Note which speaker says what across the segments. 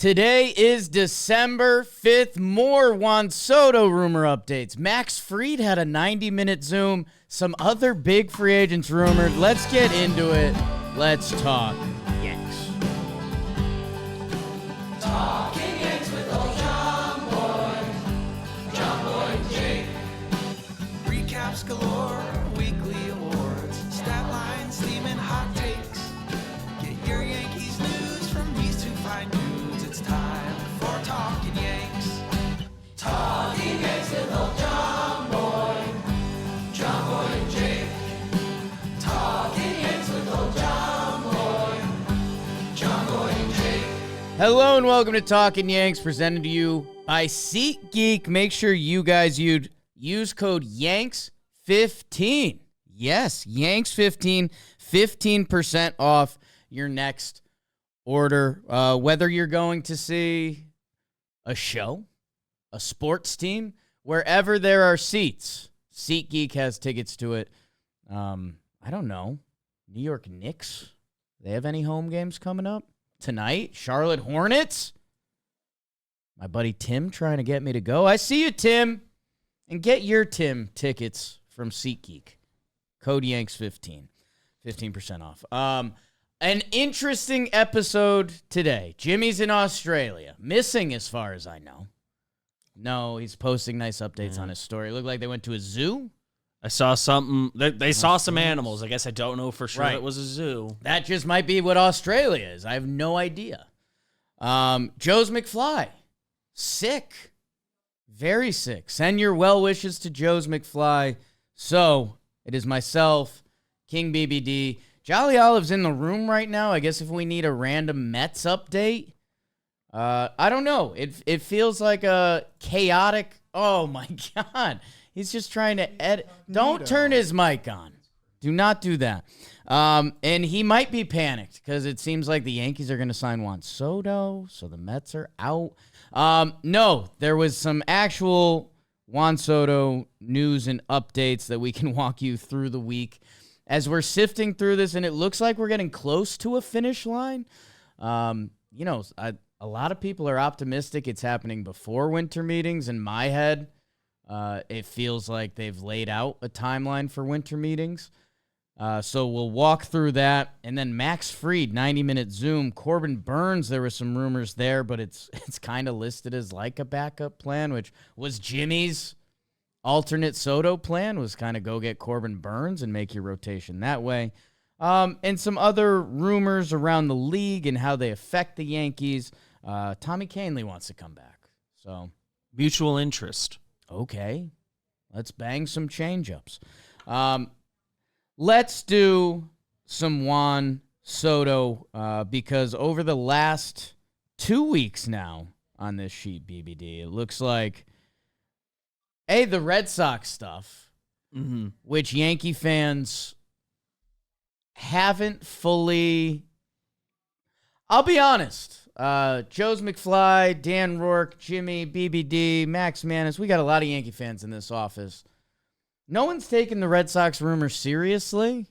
Speaker 1: Today is December 5th. More Juan Soto rumor updates. Max Fried had a 90-minute Zoom. Some other big free agents rumored. Let's get into it. Let's talk Yanks.
Speaker 2: Talking Yanks with old John Boy, and Jake. Recaps galore, weekly awards, stat lines, theme, and hot takes. Get your Yankees news from these two fine dudes. It's time for Talkin' Yanks. Talking Yanks with old John Boy, and Jake. Talking Yanks with old John Boy, and Jake.
Speaker 1: Hello and welcome to Talkin' Yanks, presented to you by SeatGeek. Make sure you guys use code YANKS15. Yes, YANKS15, 15% off your next order. Whether you're going to see a show, a sports team, wherever there are seats, SeatGeek has tickets to it. I don't know. New York Knicks, they have any home games coming up tonight? Charlotte Hornets? My buddy Tim trying to get me to go. I see you, Tim. And get your Tim tickets from SeatGeek. Code YANKS15. 15% off. An interesting episode today. Jimmy's in Australia. Missing as far as I know. No, he's posting nice updates on his story. It looked like they went to a zoo.
Speaker 3: I saw something. They saw some animals. I guess I don't know for sure it was a zoo.
Speaker 1: That just might be what Australia is. I have no idea. Joe's McFly. Sick. Very sick. Send your well wishes to Joe's McFly. So, it is myself, King BBD. Jolly Olive's in the room right now. I guess if we need a random Mets update. I don't know. It feels like a chaotic. Oh, my God. He's just trying to edit. Don't turn his mic on. Do not do that. And he might be panicked because it seems like the Yankees are going to sign Juan Soto, so the Mets are out. No, there was some actual Juan Soto news and updates that we can walk you through the week as we're sifting through this, and it looks like we're getting close to a finish line. A lot of people are optimistic it's happening before winter meetings. In my head, it feels like they've laid out a timeline for winter meetings. So we'll walk through that. And then Max Fried, 90-minute Zoom. Corbin Burns, there were some rumors there, but it's kind of listed as like a backup plan, which was Jimmy's alternate Soto plan, was kind of go get Corbin Burns and make your rotation that way. And some other rumors around the league and how they affect the Yankees. Tommy Kahnle wants to come back. So
Speaker 3: Mutual interest.
Speaker 1: Okay, let's bang some change-ups. Let's do some Juan Soto because over the last 2 weeks now on this sheet, BBD, it looks like, the Red Sox stuff, which Yankee fans haven't fully, I'll be honest, Joe's McFly, Dan Rourke, Jimmy, BBD, Max Manis. We got a lot of Yankee fans in this office. No one's taking the Red Sox rumor seriously,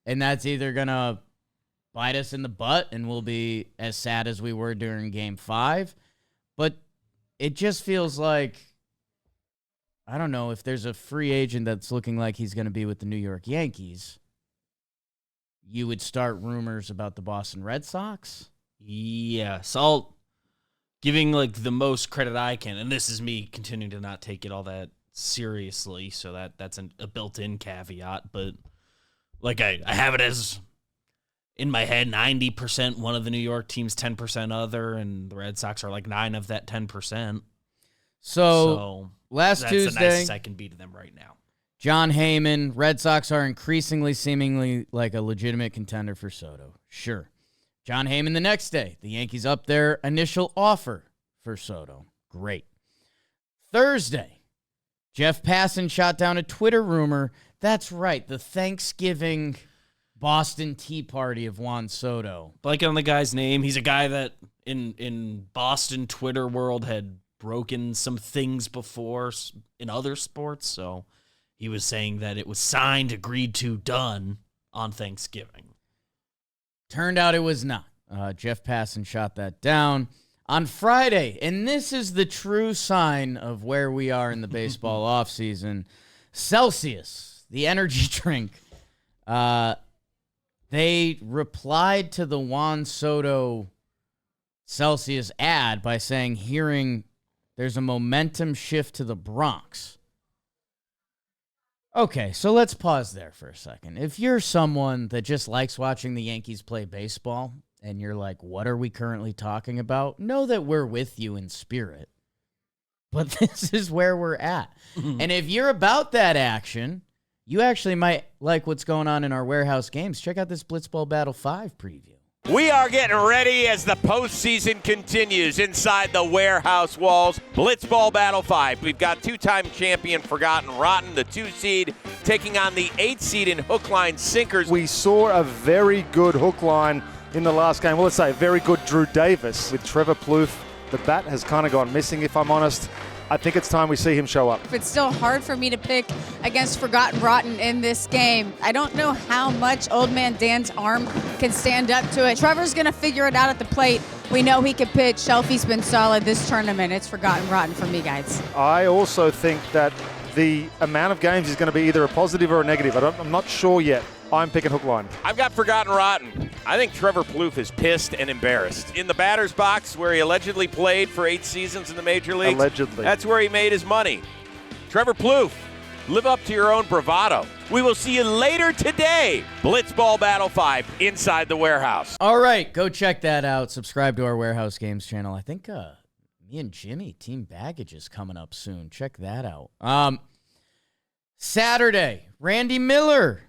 Speaker 1: and that's either going to bite us in the butt and we'll be as sad as we were during Game 5. But it just feels like, I don't know, if there's a free agent that's looking like he's going to be with the New York Yankees, you would start rumors about the Boston Red Sox.
Speaker 3: Yes, I'll giving like the most credit I can, and this is me continuing to not take it all that seriously, so that's a built-in caveat. But like I have it as in my head, 90% one of the New York teams, 10% other, and the Red Sox are like 9 of that 10%.
Speaker 1: So last
Speaker 3: that's
Speaker 1: Tuesday,
Speaker 3: the nicest I can be to them right now.
Speaker 1: John Heyman, Red Sox are increasingly seemingly like a legitimate contender for Soto. Sure. John Heyman the next day, the Yankees up their initial offer for Soto. Great. Thursday, Jeff Passan shot down a Twitter rumor. That's right, the Thanksgiving Boston Tea Party of Juan Soto.
Speaker 3: Blanking on the guy's name. He's a guy that in Boston Twitter world had broken some things before in other sports, so he was saying that it was signed, agreed to, done on Thanksgiving.
Speaker 1: Turned out it was not. Jeff Passan shot that down. On Friday, and this is the true sign of where we are in the baseball offseason, Celsius, the energy drink, they replied to the Juan Soto Celsius ad by saying, hearing there's a momentum shift to the Bronx. Okay, so let's pause there for a second. If you're someone that just likes watching the Yankees play baseball, and you're like, what are we currently talking about? Know that we're with you in spirit. But this is where we're at. And if you're about that action, you actually might like what's going on in our warehouse games. Check out this Blitzball Battle 5 preview.
Speaker 4: We are getting ready as the postseason continues inside the warehouse walls. Blitzball Battle 5. We've got two-time champion Forgotten Rotten, the 2 seed, taking on the 8 seed in hook line sinkers.
Speaker 5: We saw a very good hook line in the last game. Well, let's say very good Drew Davis with Trevor Plouffe. The bat has kind of gone missing, if I'm honest. I think it's time we see him show up.
Speaker 6: It's still hard for me to pick against Forgotten Rotten in this game. I don't know how much Old Man Dan's arm can stand up to it. Trevor's going to figure it out at the plate. We know he can pitch. Shelfie's been solid this tournament. It's Forgotten Rotten for me, guys.
Speaker 5: I also think that the amount of games is going to be either a positive or a negative. I'm not sure yet. I'm picking hook line.
Speaker 4: I've got Forgotten Rotten. I think Trevor Plouffe is pissed and embarrassed. In the batter's box, where he allegedly played for 8 seasons in the major leagues.
Speaker 5: Allegedly.
Speaker 4: That's where he made his money. Trevor Plouffe, live up to your own bravado. We will see you later today. Blitzball Battle 5 inside the warehouse.
Speaker 1: All right, go check that out. Subscribe to our Warehouse Games channel. I think me and Jimmy, Team Baggage, is coming up soon. Check that out. Saturday, Randy Miller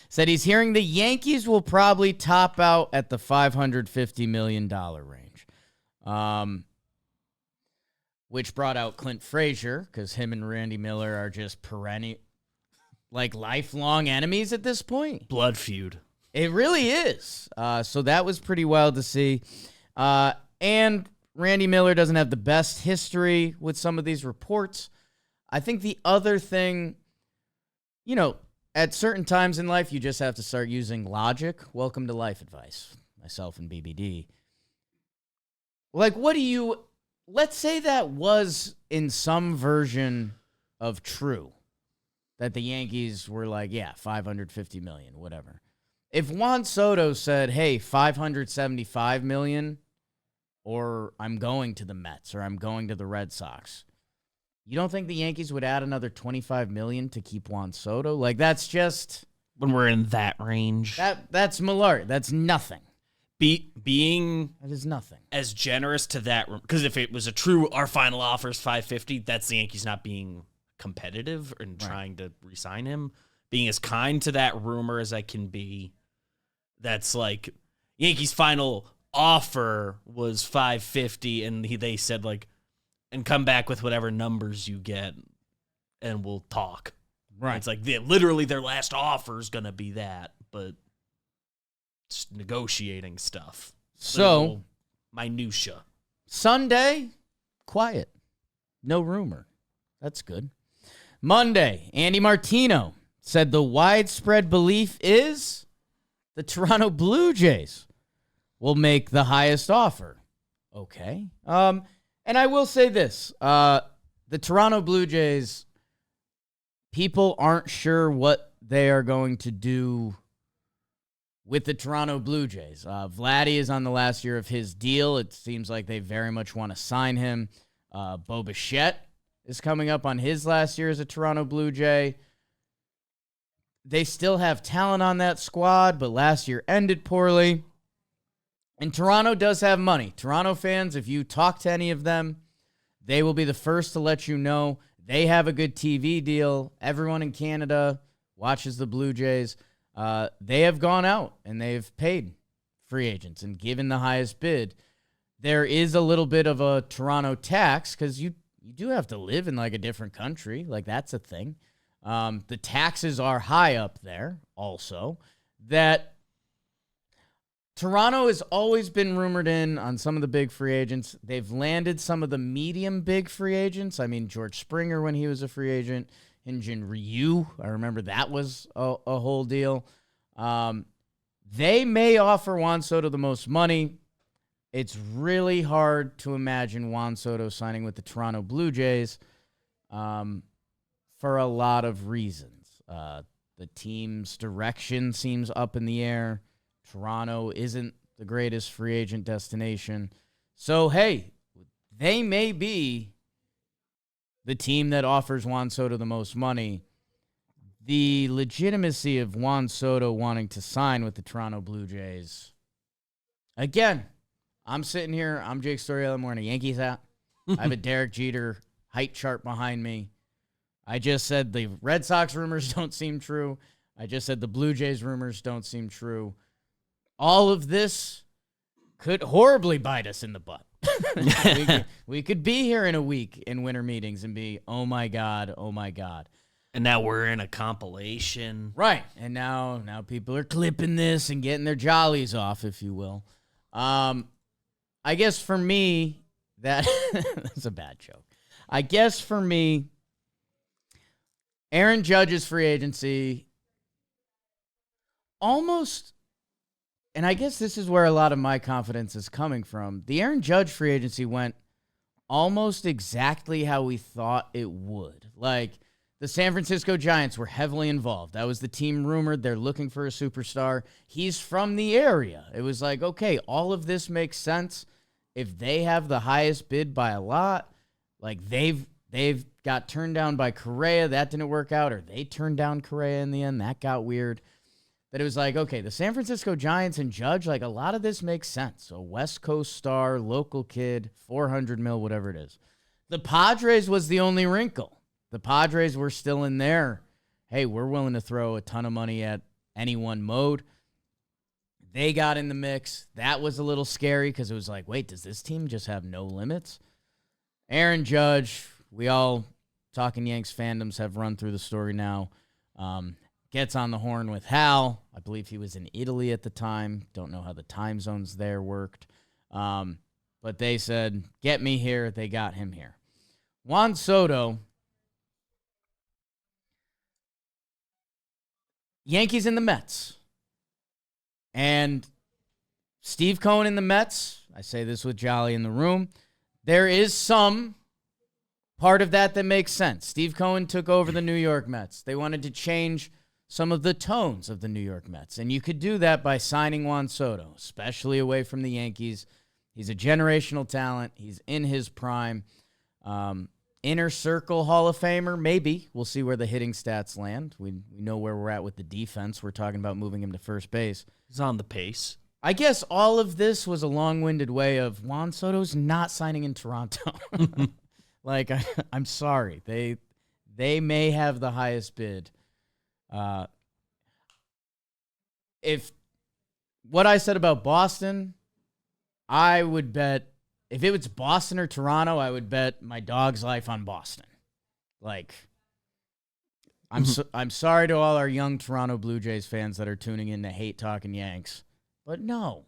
Speaker 1: said he's hearing the Yankees will probably top out at the $550 million range, which brought out Clint Frazier because him and Randy Miller are just perennial, like lifelong enemies at this point.
Speaker 3: Blood feud.
Speaker 1: It really is. So that was pretty wild to see. And Randy Miller doesn't have the best history with some of these reports. I think the other thing, at certain times in life, you just have to start using logic. Welcome to life advice. Myself and BBD. Like, let's say that was in some version of true, that the Yankees were like, yeah, $550 million, whatever. If Juan Soto said, hey, $575 million, or I'm going to the Mets, or I'm going to the Red Sox, you don't think the Yankees would add another $25 million to keep Juan Soto? Like, that's just...
Speaker 3: When we're in that range.
Speaker 1: That's Malari. That's nothing.
Speaker 3: Being...
Speaker 1: That is nothing.
Speaker 3: As generous to that... Because if it was a true, our final offer is $550, that's the Yankees not being competitive and trying to re-sign him. Being as kind to that rumor as I can be. That's like, Yankees' final offer was $550, and they said, like, and come back with whatever numbers you get, and we'll talk.
Speaker 1: Right.
Speaker 3: It's like literally their last offer is going to be that, but it's negotiating stuff.
Speaker 1: So,
Speaker 3: minutia.
Speaker 1: Sunday, quiet. No rumor. That's good. Monday, Andy Martino said the widespread belief is the Toronto Blue Jays will make the highest offer. Okay. And I will say this, the Toronto Blue Jays, people aren't sure what they are going to do with the Toronto Blue Jays. Vladdy is on the last year of his deal. It seems like they very much want to sign him. Bo Bichette is coming up on his last year as a Toronto Blue Jay. They still have talent on that squad, but last year ended poorly. And Toronto does have money. Toronto fans, if you talk to any of them, they will be the first to let you know they have a good TV deal. Everyone in Canada watches the Blue Jays. They have gone out and they've paid free agents and given the highest bid. There is a little bit of a Toronto tax because you do have to live in like a different country. Like that's a thing. The taxes are high up there also. That Toronto has always been rumored in on some of the big free agents. They've landed some of the medium big free agents. I mean, George Springer when he was a free agent. Hyun-Jin Ryu, I remember that was a whole deal. They may offer Juan Soto the most money. it's really hard to imagine Juan Soto signing with the Toronto Blue Jays for a lot of reasons. The team's direction seems up in the air. Toronto isn't the greatest free agent destination. So, hey, they may be the team that offers Juan Soto the most money. The legitimacy of Juan Soto wanting to sign with the Toronto Blue Jays. Again, I'm sitting here. I'm Jake Storiella. I'm wearing a Yankees hat. I have a Derek Jeter height chart behind me. I just said the Red Sox rumors don't seem true. I just said the Blue Jays rumors don't seem true. All of this could horribly bite us in the butt. we could be here in a week in winter meetings and be, oh my God.
Speaker 3: And now we're in a compilation.
Speaker 1: Right. And now people are clipping this and getting their jollies off, if you will. I guess for me, that's a bad joke. I guess for me, Aaron Judge's free agency almost, and I guess this is where a lot of my confidence is coming from. The Aaron Judge free agency went almost exactly how we thought it would. Like, the San Francisco Giants were heavily involved. That was the team rumored. They're looking for a superstar. He's from the area. It was like, okay, all of this makes sense. If they have the highest bid by a lot, like they've got turned down by Correa. That didn't work out. Or they turned down Correa in the end. That got weird. That it was like, okay, the San Francisco Giants and Judge, like a lot of this makes sense. A West Coast star, local kid, $400 million, whatever it is. The Padres was the only wrinkle. The Padres were still in there. Hey, we're willing to throw a ton of money at any one mode. They got in the mix. That was a little scary because it was like, wait, does this team just have no limits? Aaron Judge, we all Talkin Yanks fandoms have run through the story now. Gets on the horn with Hal. I believe he was in Italy at the time. Don't know how the time zones there worked. But they said, get me here. They got him here. Juan Soto, Yankees and the Mets. And Steve Cohen in the Mets, I say this with Jolly in the room, there is some part of that makes sense. Steve Cohen took over the New York Mets. They wanted to change some of the tones of the New York Mets. And you could do that by signing Juan Soto, especially away from the Yankees. He's a generational talent. He's in his prime. Inner Circle Hall of Famer, maybe. We'll see where the hitting stats land. We know where we're at with the defense. We're talking about moving him to first base.
Speaker 3: He's on the pace.
Speaker 1: I guess all of this was a long-winded way of Juan Soto's not signing in Toronto. Like, I'm sorry. They may have the highest bid. If what I said about Boston, I would bet, if it was Boston or Toronto, I would bet my dog's life on Boston. Like, I'm sorry to all our young Toronto Blue Jays fans that are tuning in to hate Talkin Yanks, but no.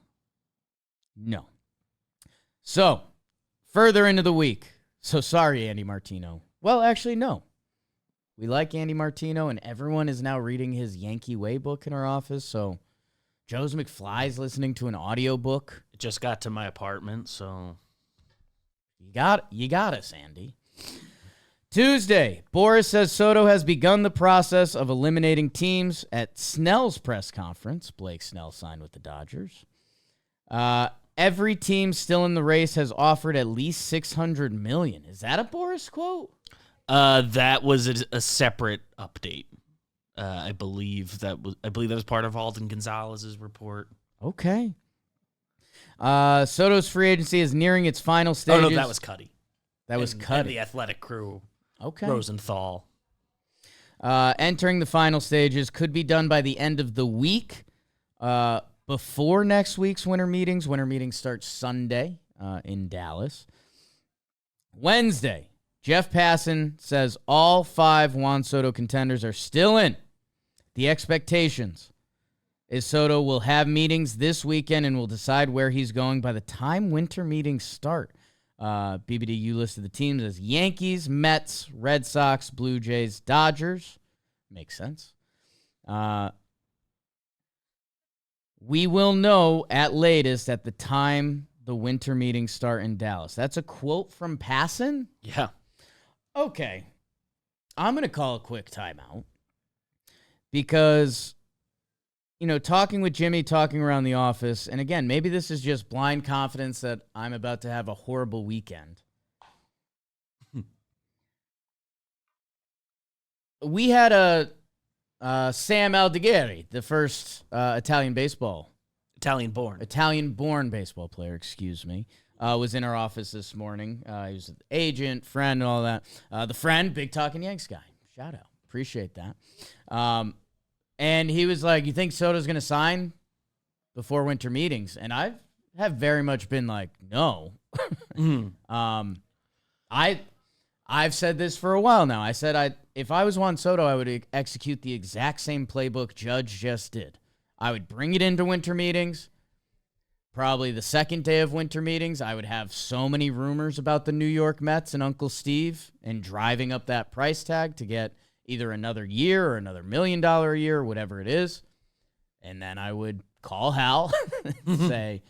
Speaker 1: So, further into the week. So sorry, Andy Martino. Well, actually, no. We like Andy Martino, and everyone is now reading his Yankee Way book in our office, so Joe's McFly's listening to an audiobook.
Speaker 3: It just got to my apartment, so
Speaker 1: You got us, Andy. Tuesday, Boris says Soto has begun the process of eliminating teams at Snell's press conference. Blake Snell signed with the Dodgers. Every team still in the race has offered at least $600 million. Is that a Boris quote?
Speaker 3: That was a separate update. I believe that was part of Alden Gonzalez's report.
Speaker 1: Okay. Soto's free agency is nearing its final stages.
Speaker 3: Oh, no, that was Cuddy.
Speaker 1: That was Cuddy.
Speaker 3: And the athletic crew.
Speaker 1: Okay.
Speaker 3: Rosenthal.
Speaker 1: Entering the final stages could be done by the end of the week. Before next week's winter meetings. Winter meetings start Sunday in Dallas. Wednesday, Jeff Passan says all 5 Juan Soto contenders are still in. The expectations is Soto will have meetings this weekend and will decide where he's going by the time winter meetings start. BBDU listed the teams as Yankees, Mets, Red Sox, Blue Jays, Dodgers. Makes sense. We will know at latest at the time the winter meetings start in Dallas. That's a quote from Passan?
Speaker 3: Yeah.
Speaker 1: Okay. I'm going to call a quick timeout because, talking with Jimmy, talking around the office, and again, maybe this is just blind confidence that I'm about to have a horrible weekend. We had a Sam Aldegheri, the first Italian-born baseball player, was in our office this morning. He was an agent, friend, and all that. The friend, big Talkin Yanks guy. Shout out. Appreciate that. And he was like, you think Soto's going to sign before winter meetings? And I have very much been like, no. I've said this for a while now. I said if I was Juan Soto, I would execute the exact same playbook Judge just did. I would bring it into winter meetings. Probably the second day of winter meetings, I would have so many rumors about the New York Mets and Uncle Steve and driving up that price tag to get either another year or another $1 million a year or whatever it is. And then I would call Hal and say,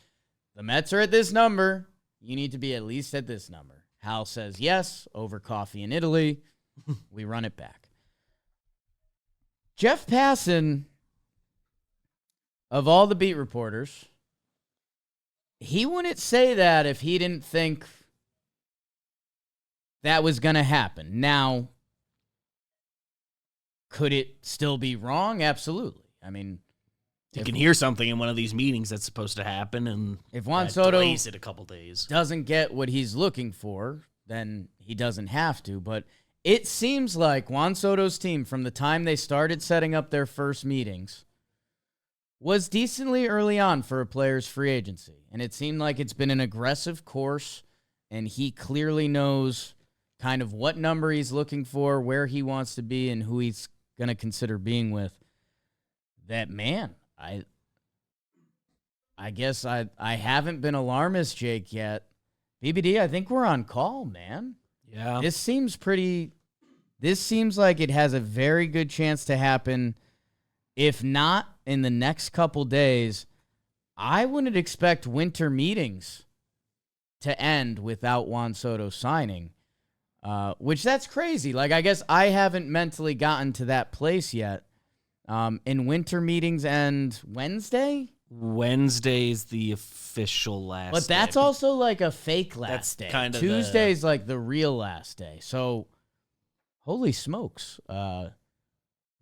Speaker 1: the Mets are at this number. You need to be at least at this number. Hal says yes, over coffee in Italy. We run it back. Jeff Passan, of all the beat reporters, he wouldn't say that if he didn't think that was going to happen. Now, could it still be wrong? Absolutely. I mean,
Speaker 3: you can hear something in one of these meetings that's supposed to happen, and
Speaker 1: if Juan Soto
Speaker 3: delays it a couple days,
Speaker 1: doesn't get what he's looking for, then he doesn't have to. But it seems like Juan Soto's team, from the time they started setting up their first meetings, was decently early on for a player's free agency. And it seemed like it's been an aggressive course, and he clearly knows kind of what number he's looking for, where he wants to be, and who he's going to consider being with. That, man, I guess I haven't been alarmist, Jake, yet. BBD, I think we're on call, man.
Speaker 3: Yeah.
Speaker 1: This seems like it has a very good chance to happen. If not in the next couple days, I wouldn't expect winter meetings to end without Juan Soto signing, which that's crazy. Like, I guess I haven't mentally gotten to that place yet. In winter meetings end Wednesday?
Speaker 3: Wednesday's the official last
Speaker 1: But that's
Speaker 3: day.
Speaker 1: also like a fake last
Speaker 3: That's
Speaker 1: day.
Speaker 3: kind of
Speaker 1: Tuesday's like the real last day. So, holy smokes.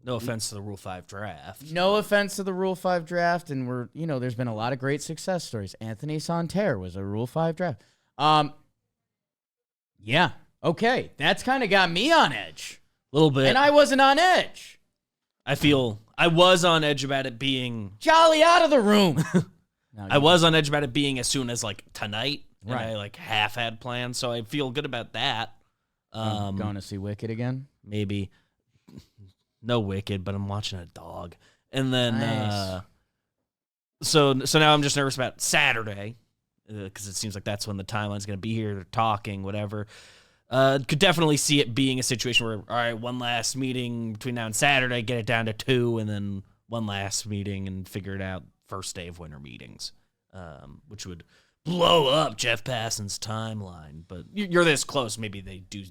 Speaker 3: No offense to the Rule 5 draft.
Speaker 1: No offense to the Rule 5 draft, and there's been a lot of great success stories. Anthony Santerre was a Rule 5 draft. Yeah, okay. That's kind of got me on edge.
Speaker 3: A little bit.
Speaker 1: And I wasn't on edge.
Speaker 3: I feel I was on edge about it being...
Speaker 1: Jolly out of the room.
Speaker 3: I was on edge about it being as soon as, tonight. And
Speaker 1: Right.
Speaker 3: I, half had plans, so I feel good about that.
Speaker 1: Going to see Wicked again?
Speaker 3: Maybe. No Wicked, but I'm watching a dog. And then,
Speaker 1: Nice.
Speaker 3: so now I'm just nervous about Saturday, because it seems like that's when the timeline's going to be here, talking, whatever. Could definitely see it being a situation where, all right, one last meeting between now and Saturday, get it down to 2, and then one last meeting and figure it out first day of winter meetings, which would blow up Jeff Passan's timeline. But you're this close. Maybe they do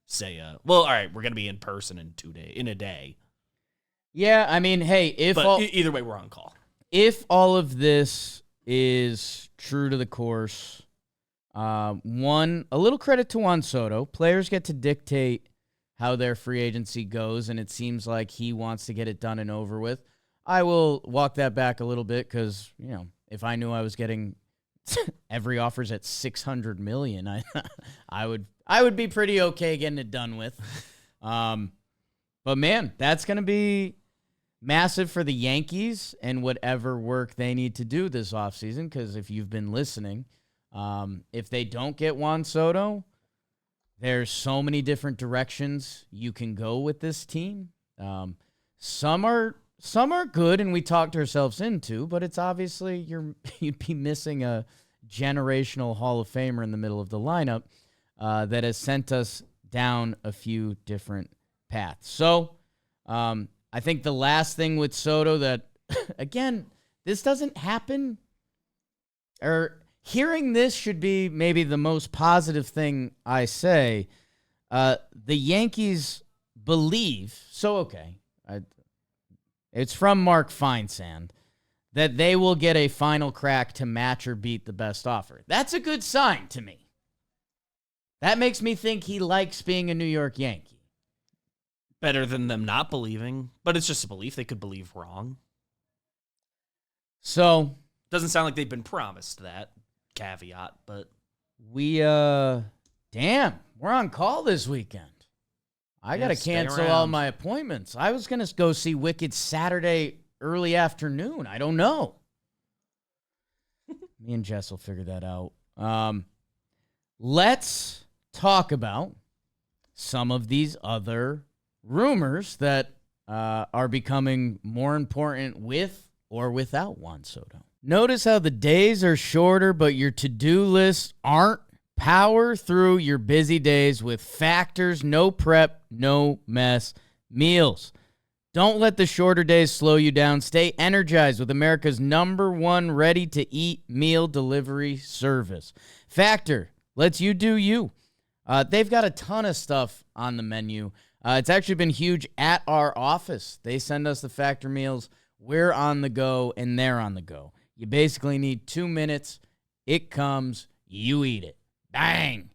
Speaker 3: say, well, all right, we're going to be in person in a day.
Speaker 1: Yeah, I mean, hey,
Speaker 3: Either way, we're on call.
Speaker 1: If all of this is true to the course, a little credit to Juan Soto. Players get to dictate how their free agency goes, and it seems like he wants to get it done and over with. I will walk that back a little bit because, if I knew I was getting every offer's at $600 million, I would be pretty okay getting it done with. But man, that's going to be massive for the Yankees and whatever work they need to do this offseason, because if you've been listening, if they don't get Juan Soto, there's so many different directions you can go with this team. Some are good, and we talked ourselves into, but it's obviously you'd be missing a generational Hall of Famer in the middle of the lineup that has sent us down a few different paths. So I think the last thing with Soto that, again, this doesn't happen, or hearing this should be maybe the most positive thing I say. The Yankees believe, it's from Mark Feinsand, that they will get a final crack to match or beat the best offer. That's a good sign to me. That makes me think he likes being a New York Yankee.
Speaker 3: Better than them not believing, but it's just a belief. They could believe wrong.
Speaker 1: So,
Speaker 3: doesn't sound like they've been promised that caveat, but
Speaker 1: we're on call this weekend. I got to cancel all my appointments. I was going to go see Wicked Saturday early afternoon. I don't know. Me and Jess will figure that out. Let's talk about some of these other rumors that are becoming more important with or without Juan Soto. Notice how the days are shorter, but your to-do lists aren't. Power through your busy days with Factor's no prep, no mess meals. Don't let the shorter days slow you down. Stay energized with America's #1 ready-to-eat meal delivery service. Factor lets you do you. They've got a ton of stuff on the menu. It's actually been huge at our office. They send us the Factor meals. We're on the go, and they're on the go. You basically need 2 minutes. It comes. You eat it. Bang.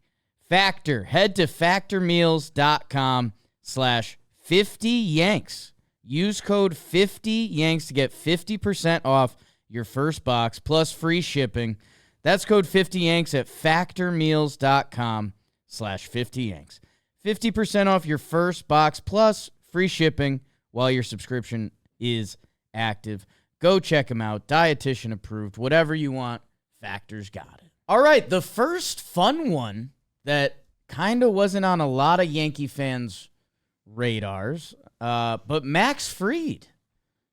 Speaker 1: Factor. Head to factormeals.com/50Yanks. Use code 50Yanks to get 50% off your first box plus free shipping. That's code 50Yanks at factormeals.com/50Yanks. 50% off your first box plus free shipping while your subscription is active. Go check them out. Dietitian approved. Whatever you want, Factor's got it. All right, the first fun one that kind of wasn't on a lot of Yankee fans' radars, but Max Fried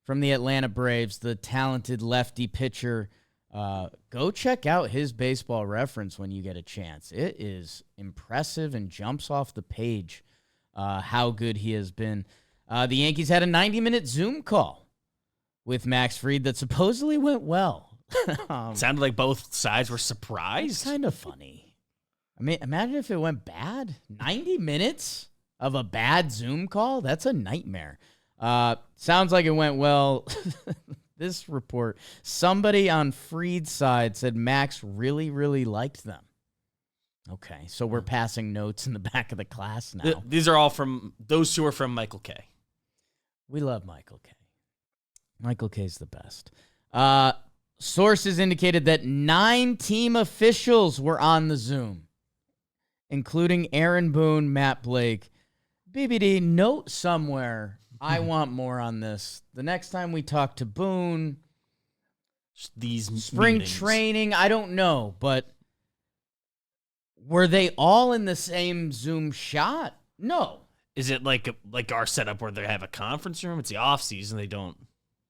Speaker 1: from the Atlanta Braves, the talented lefty pitcher. Go check out his Baseball Reference when you get a chance. It is impressive and jumps off the page how good he has been. The Yankees had a 90-minute Zoom call with Max Fried that supposedly went well.
Speaker 3: Sounded like both sides were surprised.
Speaker 1: It's kind of funny. I mean, imagine if it went bad. 90 minutes of a bad Zoom call? That's a nightmare. Sounds like it went well. This report, somebody on Fried's side said Max really, really liked them. Okay, so we're passing notes in the back of the class now.
Speaker 3: These are all from, those two are from Michael K.
Speaker 1: We love Michael K. Michael K's the best. Sources indicated that 9 team officials were on the Zoom, including Aaron Boone, Matt Blake. BBD, note somewhere, I want more on this. The next time we talk to Boone,
Speaker 3: these
Speaker 1: spring
Speaker 3: meetings.
Speaker 1: Training, I don't know, but were they all in the same Zoom shot? No.
Speaker 3: Is it like our setup where they have a conference room? It's the off season. They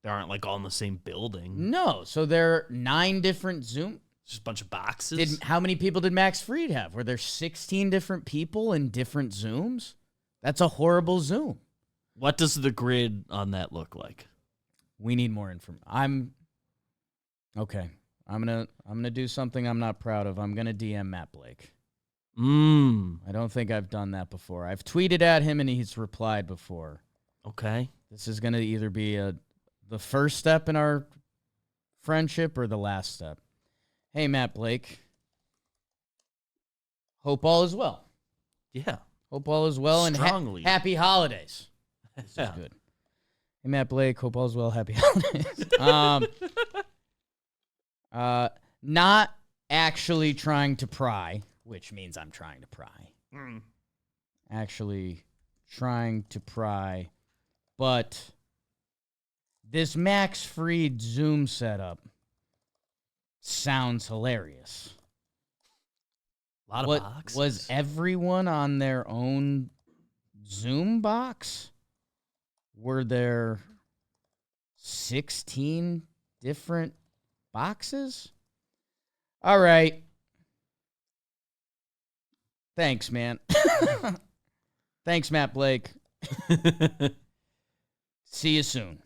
Speaker 3: aren't like all in the same building.
Speaker 1: No. So there are 9 different Zoom.
Speaker 3: Just a bunch of boxes.
Speaker 1: How many people did Max Fried have? Were there 16 different people in different Zooms? That's a horrible Zoom.
Speaker 3: What does the grid on that look like?
Speaker 1: We need more information. I'm gonna do something I'm not proud of. I'm gonna DM Matt Blake. I don't think I've done that before. I've tweeted at him and he's replied before.
Speaker 3: Okay.
Speaker 1: This is gonna either be the first step in our friendship or the last step. Hey, Matt Blake. Hope all is well.
Speaker 3: Yeah.
Speaker 1: Hope all is well
Speaker 3: Strongly.
Speaker 1: and happy holidays. This is good. Hey, Matt Blake. Hope all is well. Happy holidays. Not actually trying to pry, which means I'm trying to pry. Actually trying to pry, but this Max Fried Zoom setup sounds hilarious.
Speaker 3: A lot of boxes.
Speaker 1: Was everyone on their own Zoom box? Were there 16 different boxes? All right. Thanks, man. Thanks, Matt Blake. See you soon.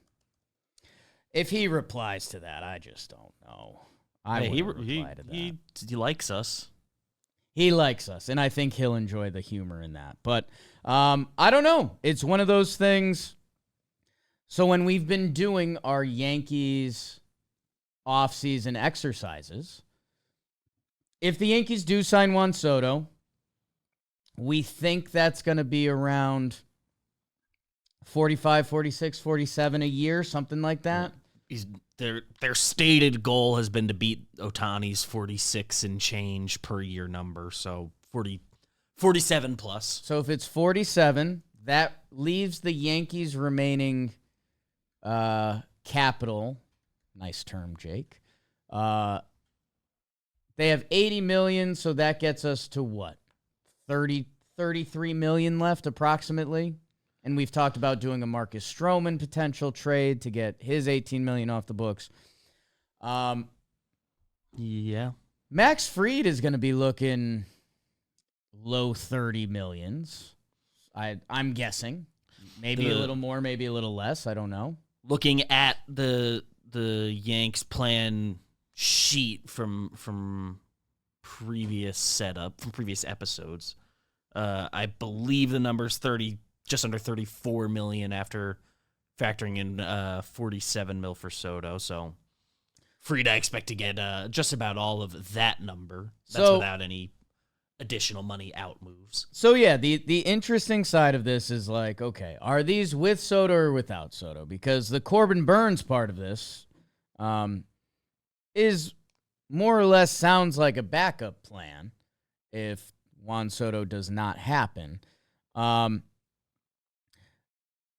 Speaker 1: If he replies to that, I just don't know. I
Speaker 3: Hey,
Speaker 1: wouldn't reply to that.
Speaker 3: he likes us.
Speaker 1: He likes us, and I think he'll enjoy the humor in that. But I don't know. It's one of those things. So when we've been doing our Yankees off-season exercises, if the Yankees do sign Juan Soto, we think that's going to be around 45, 46, 47 a year, something like that.
Speaker 3: Their stated goal has been to beat Ohtani's 46 and change per year number, so 47 plus.
Speaker 1: So if it's 47, that leaves the Yankees remaining capital. Nice term, Jake. They have $80 million, so that gets us to what? 33 million left approximately. And we've talked about doing a Marcus Stroman potential trade to get his $18 million off the books.
Speaker 3: Yeah.
Speaker 1: Max Fried is going to be looking low 30 millions. I'm guessing. Maybe a little more, maybe a little less. I don't know.
Speaker 3: Looking at the Yanks plan sheet from previous setup, from previous episodes, I believe the number's just under 34 million after factoring in 47 mil for Soto. So Fried, I expect to get just about all of that number. That's without any additional money out moves.
Speaker 1: So yeah, the interesting side of this is like, okay, are these with Soto or without Soto? Because the Corbin Burns part of this is more or less sounds like a backup plan if Juan Soto does not happen.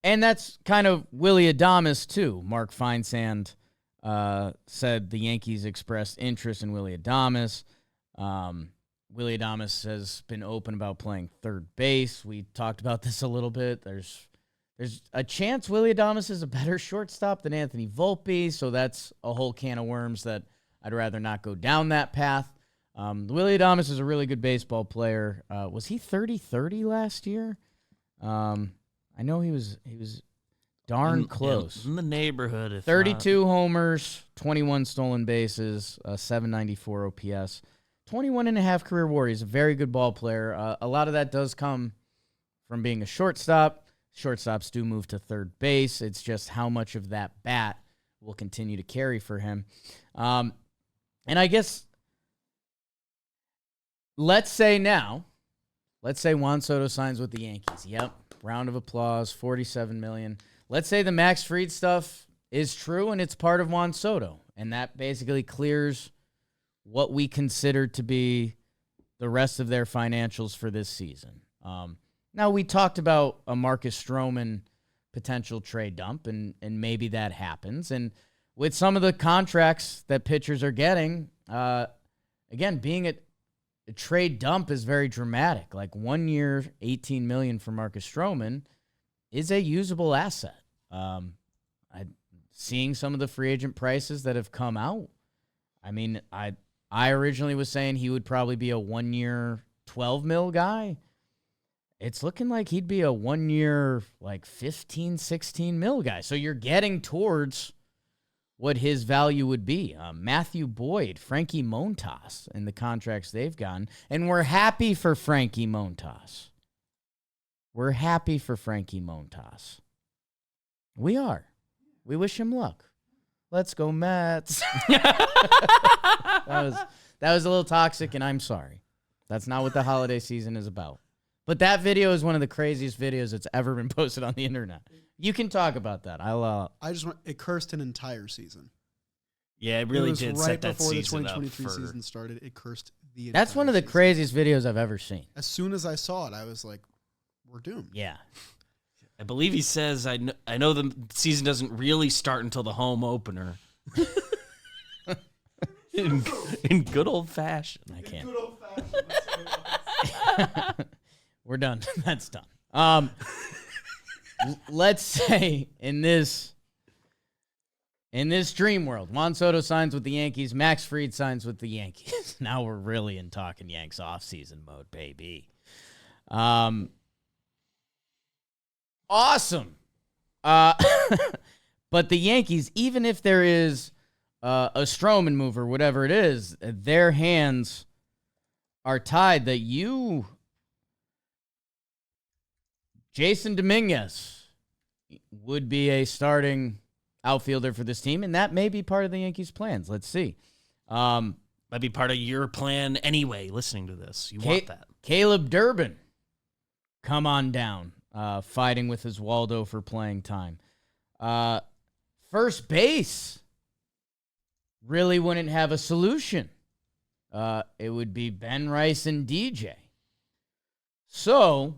Speaker 1: And that's kind of Willy Adames, too. Mark Feinsand said the Yankees expressed interest in Willy Adames. Willy Adames has been open about playing third base. We talked about this a little bit. There's a chance Willy Adames is a better shortstop than Anthony Volpe, so that's a whole can of worms that I'd rather not go down that path. Willy Adames is a really good baseball player. Was he 30-30 last year? I know he was darn close.
Speaker 3: In the neighborhood.
Speaker 1: 32 homers, 21 stolen bases, 794 OPS, 21 and a half career WAR. He's a very good ball player. A lot of that does come from being a shortstop. Shortstops do move to third base. It's just how much of that bat will continue to carry for him. And I guess let's say Juan Soto signs with the Yankees. Yep. Round of applause, 47 million. Let's say the Max Fried stuff is true and it's part of Juan Soto, and that basically clears what we consider to be the rest of their financials for this season. Now, we talked about a Marcus Stroman potential trade dump, and maybe that happens. And with some of the contracts that pitchers are getting, again, being a trade dump is very dramatic. Like 1 year, $18 million for Marcus Stroman is a usable asset. Seeing some of the free agent prices that have come out, I mean, I originally was saying he would probably be a 1 year, 12 mil guy. It's looking like he'd be a 1 year, like 15, 16 mil guy. So you're getting towards what his value would be. Matthew Boyd, Frankie Montas, and the contracts they've gotten. And we're happy for Frankie Montas. We're happy for Frankie Montas. We are. We wish him luck. Let's go, Mets. that was a little toxic, and I'm sorry. That's not what the holiday season is about. But that video is one of the craziest videos that's ever been posted on the internet. You can talk about that.
Speaker 7: It cursed an entire season.
Speaker 3: Yeah, it really did
Speaker 7: right
Speaker 3: set that
Speaker 7: before the
Speaker 3: season
Speaker 7: 2023
Speaker 3: up for...
Speaker 7: season started. It cursed the
Speaker 1: That's
Speaker 7: entire
Speaker 1: one of the
Speaker 7: season.
Speaker 1: craziest videos I've ever seen.
Speaker 7: As soon as I saw it, I was like, we're doomed.
Speaker 1: Yeah.
Speaker 3: I believe he says, I know the season doesn't really start until the home opener. in good old fashion.
Speaker 1: I can't. We're done. That's done. Let's say in this dream world, Juan Soto signs with the Yankees, Max Fried signs with the Yankees. Now we're really in Talkin' Yanks off-season mode, baby. Awesome. But the Yankees, even if there is a Stroman move or whatever it is, their hands are tied that Jason Dominguez would be a starting outfielder for this team, and that may be part of the Yankees' plans. Let's see.
Speaker 3: Might be part of your plan anyway, listening to this. You want that.
Speaker 1: Caleb Durbin, come on down, fighting with Oswaldo for playing time. First base really wouldn't have a solution. It would be Ben Rice and DJ. So,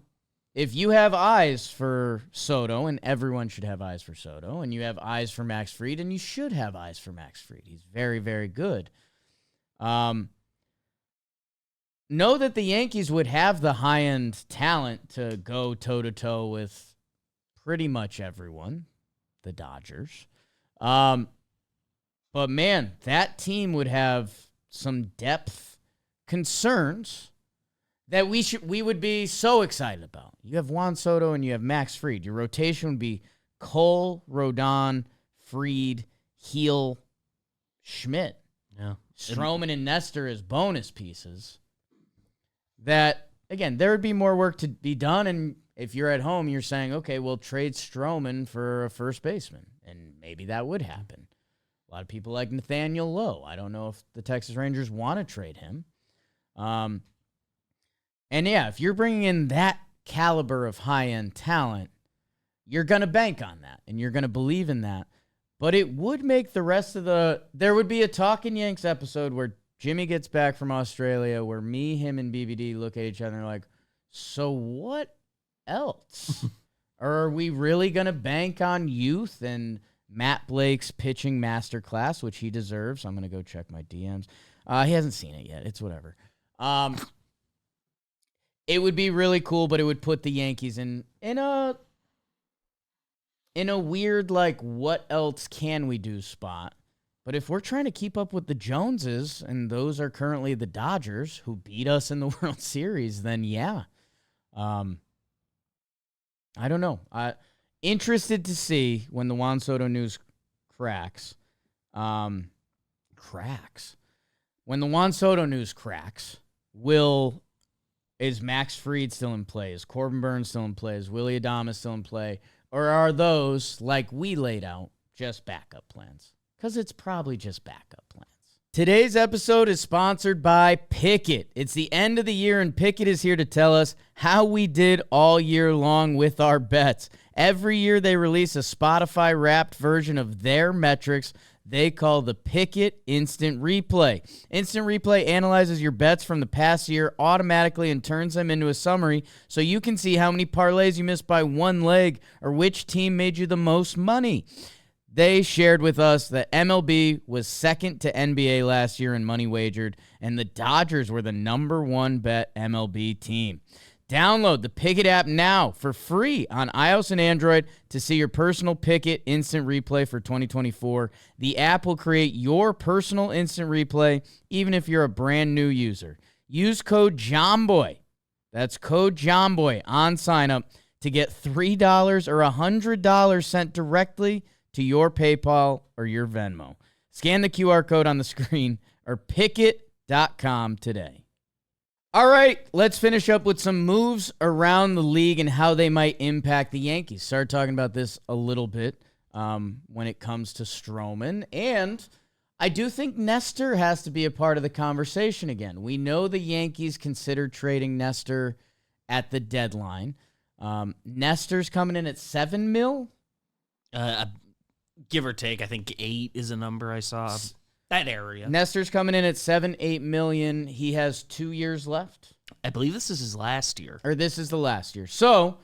Speaker 1: if you have eyes for Soto, and everyone should have eyes for Soto, and you have eyes for Max Fried, and you should have eyes for Max Fried. He's very, very good. Know that the Yankees would have the high-end talent to go toe-to-toe with pretty much everyone, the Dodgers. But, man, that team would have some depth concerns that we would be so excited about. You have Juan Soto and you have Max Fried. Your rotation would be Cole, Rodon, Fried, Heel, Schmidt.
Speaker 3: Yeah.
Speaker 1: Stroman and Nestor as bonus pieces. That, again, there would be more work to be done, and if you're at home, you're saying, okay, we'll trade Stroman for a first baseman, and maybe that would happen. A lot of people like Nathaniel Lowe. I don't know if the Texas Rangers want to trade him. And yeah, if you're bringing in that caliber of high-end talent, you're going to bank on that, and you're going to believe in that. But it would make the rest of there would be a Talkin' Yanks episode where Jimmy gets back from Australia, where me, him, and BBD look at each other and are like, so what else? Or are we really going to bank on youth and Matt Blake's pitching masterclass, which he deserves? I'm going to go check my DMs. He hasn't seen it yet. It's whatever. It would be really cool, but it would put the Yankees in a weird, like, what else can we do spot. But if we're trying to keep up with the Joneses, and those are currently the Dodgers, who beat us in the World Series, then yeah. I don't know. Interested to see when the Juan Soto news cracks. When the Juan Soto news cracks, is Max Fried still in play? Is Corbin Burns still in play? Is Willy Adames still in play? Or are those, like we laid out, just backup plans? Because it's probably just backup plans. Today's episode is sponsored by Pickett. It's the end of the year, and Pickett is here to tell us how we did all year long with our bets. Every year they release a Spotify-wrapped version of their metrics they call the Pickett Instant Replay. Instant Replay analyzes your bets from the past year automatically and turns them into a summary so you can see how many parlays you missed by one leg or which team made you the most money. They shared with us that MLB was second to NBA last year in money wagered, and the Dodgers were the number one bet MLB team. Download the Pickett app now for free on iOS and Android to see your personal Pickett Instant Replay for 2024. The app will create your personal Instant Replay even if you're a brand new user. Use code JOHNBOY. That's code JOHNBOY on sign up to get $3 or $100 sent directly to your PayPal or your Venmo. Scan the QR code on the screen or Pickett.com today. All right, let's finish up with some moves around the league and how they might impact the Yankees. Started talking about this a little bit when it comes to Stroman, and I do think Nestor has to be a part of the conversation again. We know the Yankees considered trading Nestor at the deadline. Nestor's coming in at $7 million.
Speaker 3: Give or take, I think 8 is a number I saw. That area.
Speaker 1: Nestor's coming in at $7-8 million. He has 2 years left.
Speaker 3: I believe this is his last year.
Speaker 1: Or this is the last year. So,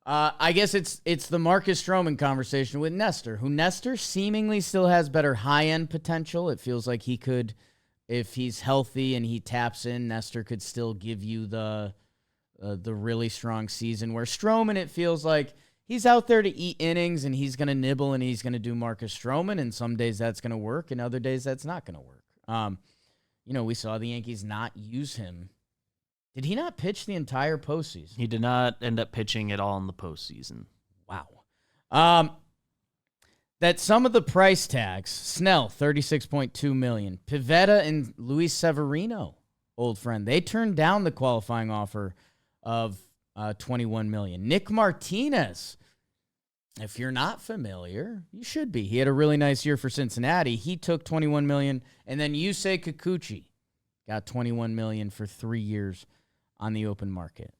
Speaker 1: I guess it's the Marcus Stroman conversation with Nestor, who Nestor seemingly still has better high-end potential. It feels like he could, if he's healthy and he taps in, Nestor could still give you the really strong season. Where Stroman, it feels like he's out there to eat innings, and he's going to nibble, and he's going to do Marcus Stroman, and some days that's going to work, and other days that's not going to work. We saw the Yankees not use him. Did he not pitch the entire postseason?
Speaker 3: He did not end up pitching at all in the postseason.
Speaker 1: Wow. that some of the price tags, Snell, $36.2 million, Pivetta and Luis Severino, old friend, they turned down the qualifying offer of $21 million. Nick Martinez, if you're not familiar, you should be. He had a really nice year for Cincinnati. He took $21 million, and then Yusei Kikuchi got $21 million for 3 years on the open market.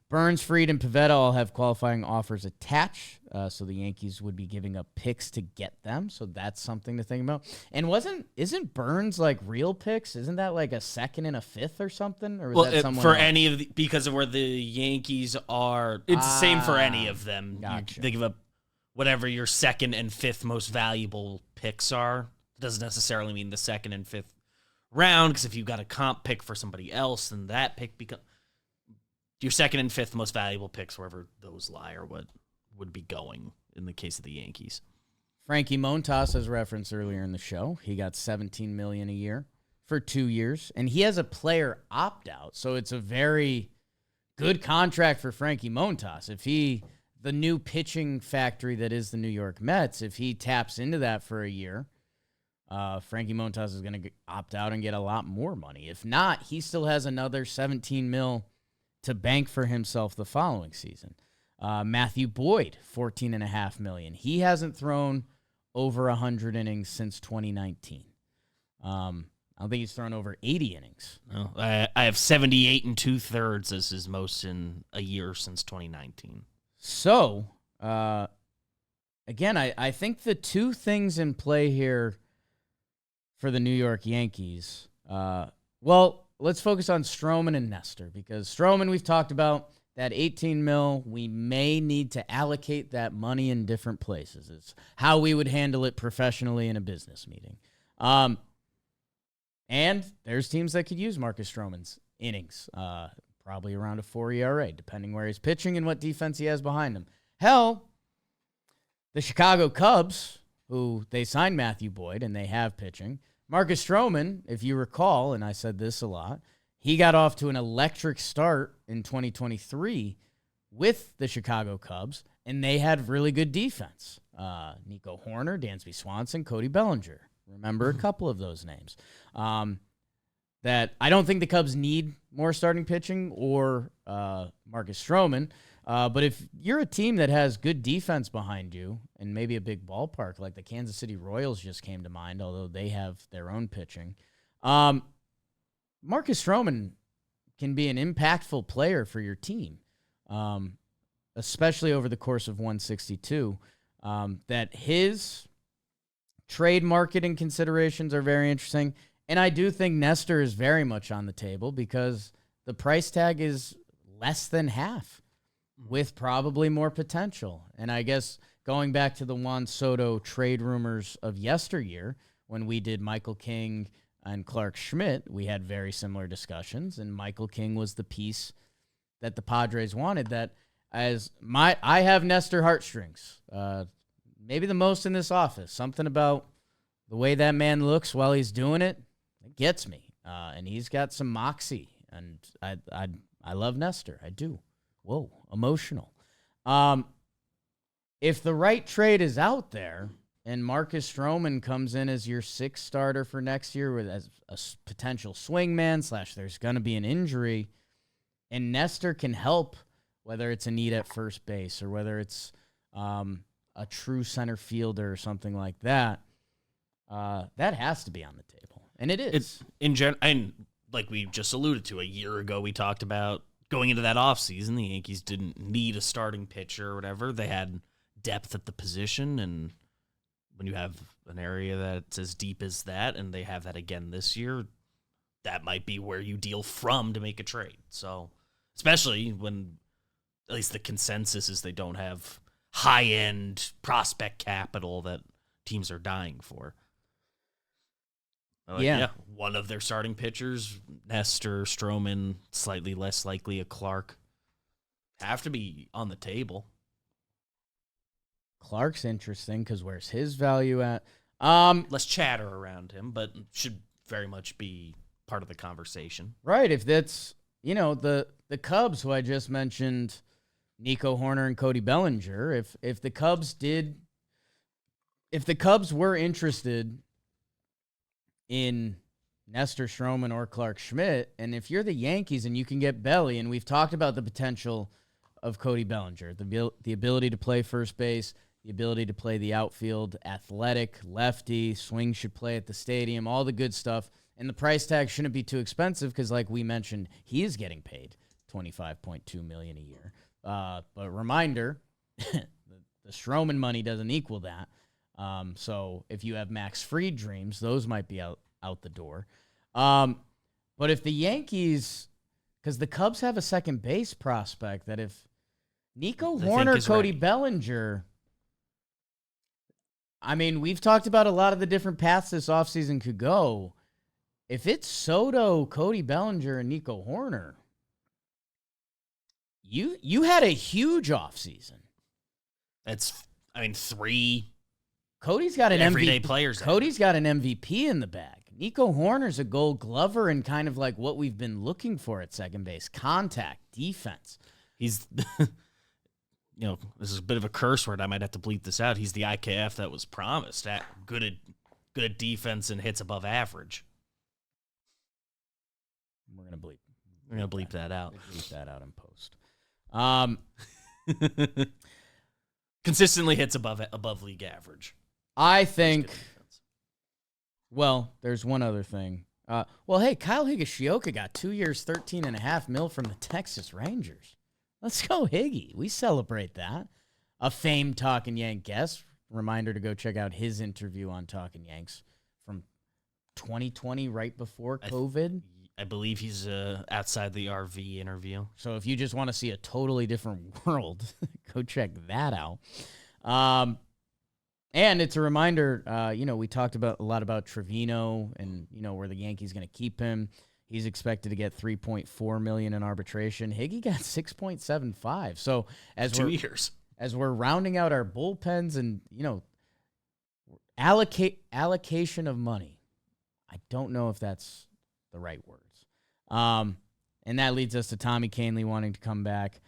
Speaker 1: Burns, Fried, and Pivetta all have qualifying offers attached, so the Yankees would be giving up picks to get them, so that's something to think about. And isn't Burns like real picks? Isn't that like a second and a fifth or something? Or was that someone
Speaker 3: for
Speaker 1: else?
Speaker 3: any of because of where the Yankees are, it's the same for any of them.
Speaker 1: Gotcha.
Speaker 3: They give up whatever your second and fifth most valuable picks are. It doesn't necessarily mean the second and fifth round, because if you've got a comp pick for somebody else, then that pick becomes your second and fifth most valuable picks, wherever those lie, or what would be going in the case of the Yankees.
Speaker 1: Frankie Montas, as referenced earlier in the show, he got $17 million a year for 2 years, and he has a player opt-out, so it's a very good contract for Frankie Montas. If the new pitching factory that is the New York Mets, if he taps into that for a year, Frankie Montas is going to opt out and get a lot more money. If not, he still has another $17 million to bank for himself the following season. Matthew Boyd, $14.5 million. He hasn't thrown over 100 innings since 2019. I don't think he's thrown over 80 innings.
Speaker 3: No, I have 78 2/3 as his most in a year since 2019.
Speaker 1: So, again, I think the two things in play here for the New York Yankees, let's focus on Stroman and Nestor, because Stroman, we've talked about that $18 million. We may need to allocate that money in different places. It's how we would handle it professionally in a business meeting. And there's teams that could use Marcus Stroman's innings, probably around a 4 ERA, depending where he's pitching and what defense he has behind him. Hell, the Chicago Cubs, who they signed Matthew Boyd and they have pitching, Marcus Stroman, if you recall, and I said this a lot, he got off to an electric start in 2023 with the Chicago Cubs, and they had really good defense. Nico Horner, Dansby Swanson, Cody Bellinger. Remember a couple of those names. That I don't think the Cubs need more starting pitching or Marcus Stroman. But if you're a team that has good defense behind you and maybe a big ballpark, like the Kansas City Royals just came to mind, although they have their own pitching, Marcus Stroman can be an impactful player for your team, especially over the course of 162. That his trade marketing considerations are very interesting. And I do think Nestor is very much on the table because the price tag is less than half, with probably more potential. And I guess going back to the Juan Soto trade rumors of yesteryear, when we did Michael King and Clark Schmidt, we had very similar discussions, and Michael King was the piece that the Padres wanted. That I have Nestor heartstrings, maybe the most in this office. Something about the way that man looks while he's doing it gets me, and he's got some moxie, and I love Nestor. I do. Whoa, emotional. If the right trade is out there and Marcus Stroman comes in as your sixth starter for next year as a potential swingman / there's going to be an injury, and Nestor can help, whether it's a need at first base or whether it's a true center fielder or something like that, that has to be on the table. And it is.
Speaker 3: It's and like we just alluded to, a year ago we talked about going into that offseason, the Yankees didn't need a starting pitcher or whatever. They had depth at the position, and when you have an area that's as deep as that, and they have that again this year, that might be where you deal from to make a trade. So, especially when at least the consensus is they don't have high-end prospect capital that teams are dying for. Yeah, one of their starting pitchers, Nestor, Stroman, slightly less likely a Clark, have to be on the table.
Speaker 1: Clark's interesting because where's his value at?
Speaker 3: Less chatter around him, but should very much be part of the conversation.
Speaker 1: Right, if that's, the Cubs, who I just mentioned, Nico Horner and Cody Bellinger, if the Cubs did if the Cubs were interested in Nestor Stroman or Clark Schmidt, and if you're the Yankees and you can get Belly, and we've talked about the potential of Cody Bellinger, the ability to play first base, the ability to play the outfield, athletic, lefty, swing should play at the stadium, all the good stuff, and the price tag shouldn't be too expensive because, like we mentioned, he is getting paid $25.2 million a year. But reminder, the Stroman money doesn't equal that. So if you have Max Fried dreams, those might be out the door. But if the Yankees, because the Cubs have a second base prospect that if Nico Horner, Cody Bellinger, I mean, we've talked about a lot of the different paths this offseason could go. If it's Soto, Cody Bellinger, and Nico Horner, you had a huge offseason.
Speaker 3: That's, I mean, 3
Speaker 1: Cody's got an
Speaker 3: everyday
Speaker 1: MVP.
Speaker 3: players.
Speaker 1: Cody's got an MVP in the bag. Nico Horner's a Gold Glover and kind of like what we've been looking for at second base: contact, defense.
Speaker 3: He's, this is a bit of a curse word. I might have to bleep this out. He's the IKF that was promised. Good at defense and hits above average.
Speaker 1: We're gonna bleep.
Speaker 3: We're gonna bleep that out.
Speaker 1: We'll bleep that out in post.
Speaker 3: Consistently hits above league average.
Speaker 1: I think. Well, there's one other thing. Hey, Kyle Higashioka got 2 years, $13.5 million from the Texas Rangers. Let's go, Higgy. We celebrate that. A famed Talkin' Yank guest. Reminder to go check out his interview on Talkin' Yanks from 2020, right before COVID.
Speaker 3: I believe he's outside the RV interview.
Speaker 1: So if you just want to see a totally different world, go check that out. And it's a reminder, we talked about a lot about Trevino and, where the Yankees going to keep him. He's expected to get $3.4 million in arbitration. Higgy got $6.75. So as
Speaker 3: 2 years,
Speaker 1: as we're rounding out our bullpens and, allocation of money, I don't know if that's the right words. And that leads us to Tommy Kahnle wanting to come back.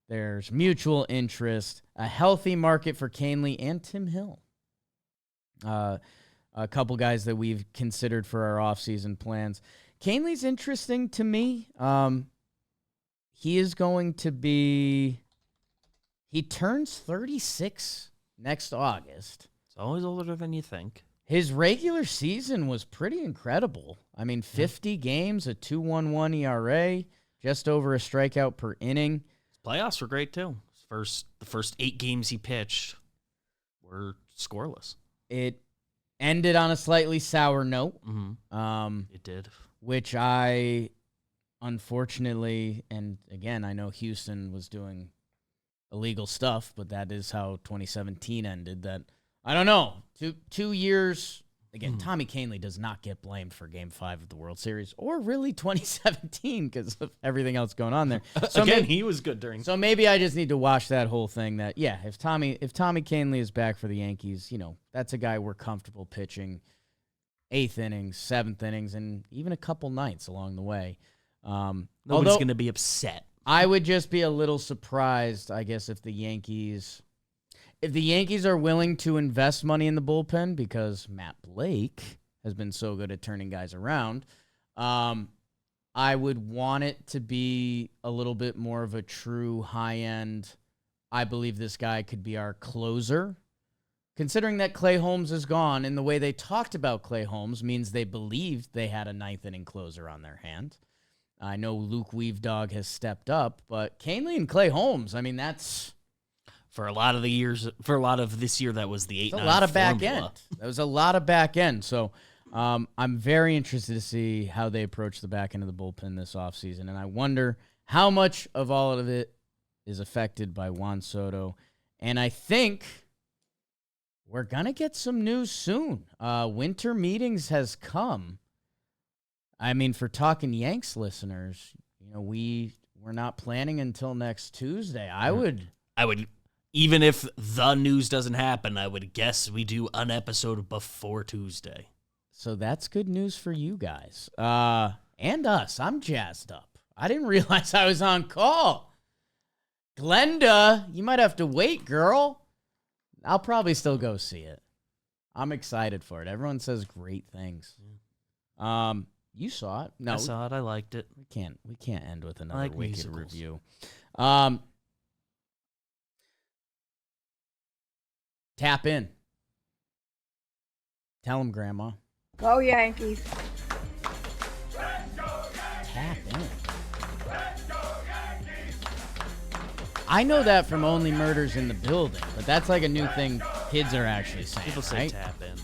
Speaker 1: There's mutual interest, a healthy market for Kahnle and Tim Hill. A couple guys that we've considered for our offseason plans. Kahnle's interesting to me. He is going to be... He turns 36 next August.
Speaker 3: It's always older than you think.
Speaker 1: His regular season was pretty incredible. I mean, 50 games, a 2.11 ERA, just over a strikeout per inning.
Speaker 3: His playoffs were great, too. The first 8 games he pitched were scoreless.
Speaker 1: It ended on a slightly sour note.
Speaker 3: Mm-hmm. It did.
Speaker 1: Which I, unfortunately, and again, I know Houston was doing illegal stuff, but that is how 2017 ended. That, I don't know, 2 years. Again, Tommy Kahnle does not get blamed for Game 5 of the World Series, or really 2017 because of everything else going on there. So
Speaker 3: again, he was good during.
Speaker 1: So maybe I just need to watch that whole thing. That if Tommy Kahnle is back for the Yankees, that's a guy we're comfortable pitching 8th innings, 7th innings, and even a couple nights along the way.
Speaker 3: Nobody's going to be upset.
Speaker 1: I would just be a little surprised, I guess, if the Yankees are willing to invest money in the bullpen because Matt Blake has been so good at turning guys around. I would want it to be a little bit more of a true high-end, I believe this guy could be our closer. Considering that Clay Holmes is gone, and the way they talked about Clay Holmes means they believed they had a 9th inning closer on their hand. I know Luke Weavedog has stepped up, but Kahnle and Clay Holmes, I mean, that's...
Speaker 3: For a lot of this year, that was the 8-9
Speaker 1: a lot of back
Speaker 3: formula.
Speaker 1: end. That was a lot of back end. So I'm very interested to see how they approach the back end of the bullpen this offseason. And I wonder how much of all of it is affected by Juan Soto. And I think we're going to get some news soon. Winter meetings has come. I mean, for Talkin' Yanks listeners, we're not planning until next Tuesday. I would,
Speaker 3: even if the news doesn't happen, I would guess we do an episode before Tuesday.
Speaker 1: So that's good news for you guys. And us. I'm jazzed up. I didn't realize I was on call. Glenda, you might have to wait, girl. I'll probably still go see it. I'm excited for it. Everyone says great things. You saw it? No,
Speaker 3: I saw it. I liked it.
Speaker 1: We can't end with another
Speaker 3: like
Speaker 1: wicked
Speaker 3: musicals.
Speaker 1: review. Tap in. Tell him, Grandma.
Speaker 8: Go Yankees.
Speaker 1: Tap in. I know that from Only Murders in the Building, but that's like a new thing kids are actually saying.
Speaker 3: People say
Speaker 1: right?
Speaker 3: tap in.